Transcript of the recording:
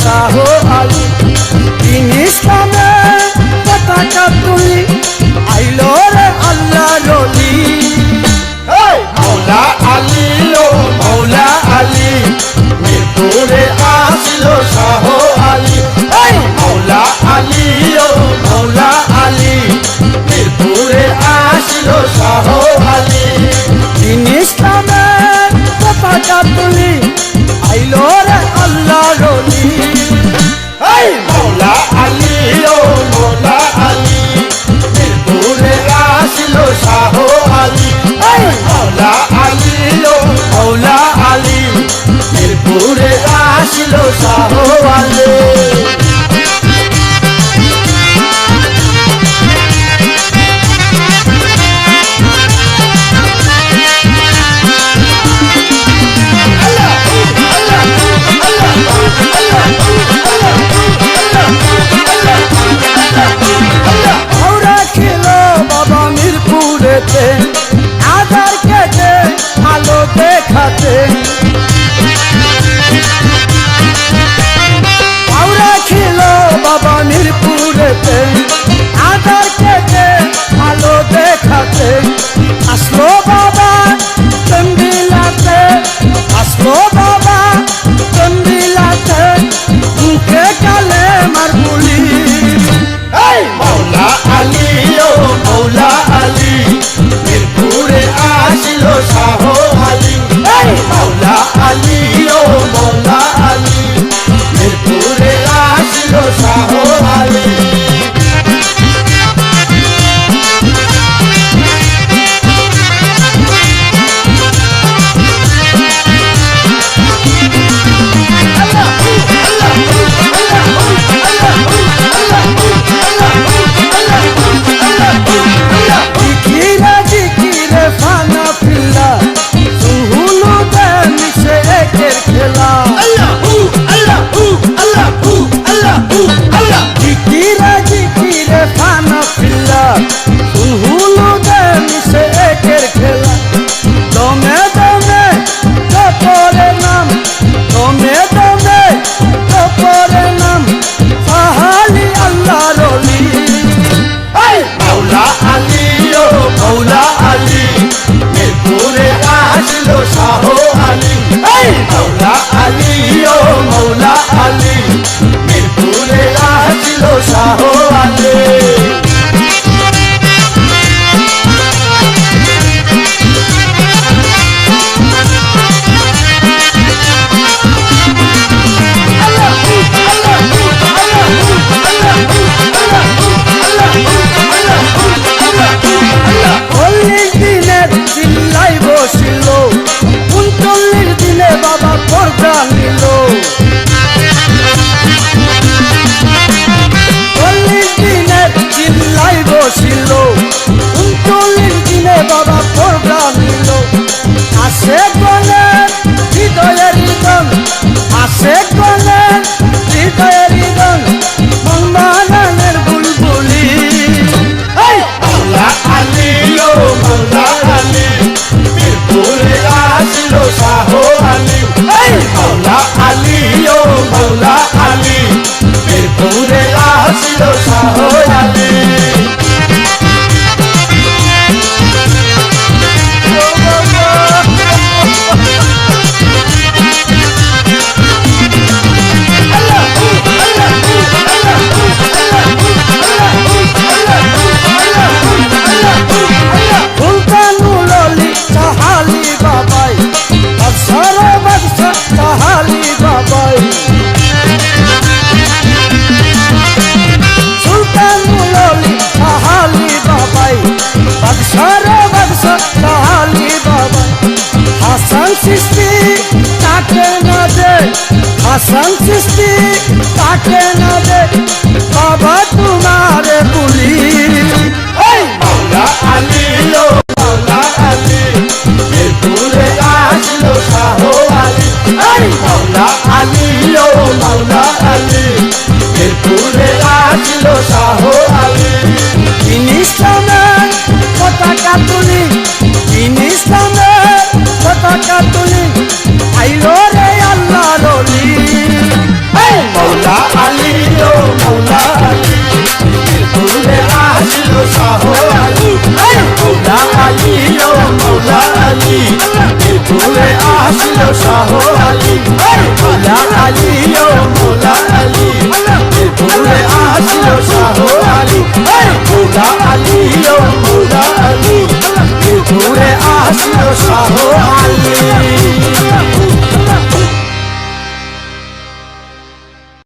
শাহ আলী। দিন ইসলামে পতাকা তুলি আইলো রে আল্লাহর ওলি। মৌলা আলী ও মৌলা আলী মিরপুরে আসলো শাহ আলী। মৌলা আলী ও মৌলা আলী মিরপুরে আসলো শাহ আলী। দিন ইসলামে পতাকা তুলি আইলো রে আল্লাহর ওলি। মৌলা আলী ও মৌলা আলী মিরপুরে আসলো শাহ আলী। মৌলা আলী ও মৌলা আলী মিরপুরে আসলো শাহ আলী। আধার কেটে আলো দেখাতে আওরা ছিল বাবা মিরপুরেতে। আধার কেটে আলো দেখাতে আসলো বাবা চন্দিলাতে। আসলো বাবা চন্দিলাতে মুখে কালে মার বুলি। মৌলা আলী ও মৌলা আলী মিরপুরে আসলো শাহ আলী। মৌলা আলী ও মৌলা আলী মিরপুরে আসলো শাহ আলী। মৌলা আলী মিরপুরে আসলো শাহ আলী। মৌলা আলী ও মৌলা আলী মিরপুরে আসলো শাহ আলী। বাবা পর্দা নিল 40 দিনের চিল্লাই বসিল। 39 দিনে বাবা পর্দা নিল। আসে গলেন হৃদয়ের হৃদন, আসে গলেন হৃদয়ের হৃদন মঙ্গলের বুলবুলি। মৌলা আলী ও মৌলা আলী মিরপুরে আসলো শাহ আলী। মৌলা আলী ও মৌলা আলী মিরপুরে আসলো শাহ আলী। হাসান সৃষ্টি তাকে না দে বাবা তোমারে বুলি। মৌলা আলী ও মৌলা আলী মিরপুরে আসলো শাহ আলী। মৌলা আলী ও মৌলা আলী মিরপুরে আসলো শাহ আলী। দিন ইসলামের পতাকা তুলি, দিন ইসলামের পতাকা তুলি আইলো রে আল্লাহর ওলি। ঘুরে আসলো শাহ আলী মৌলা আলী ও মৌলা আলী ঘুরে আসলো শাহ আলী মৌলা আলী ও মৌলা আলী ঘুরে আসলো শাহ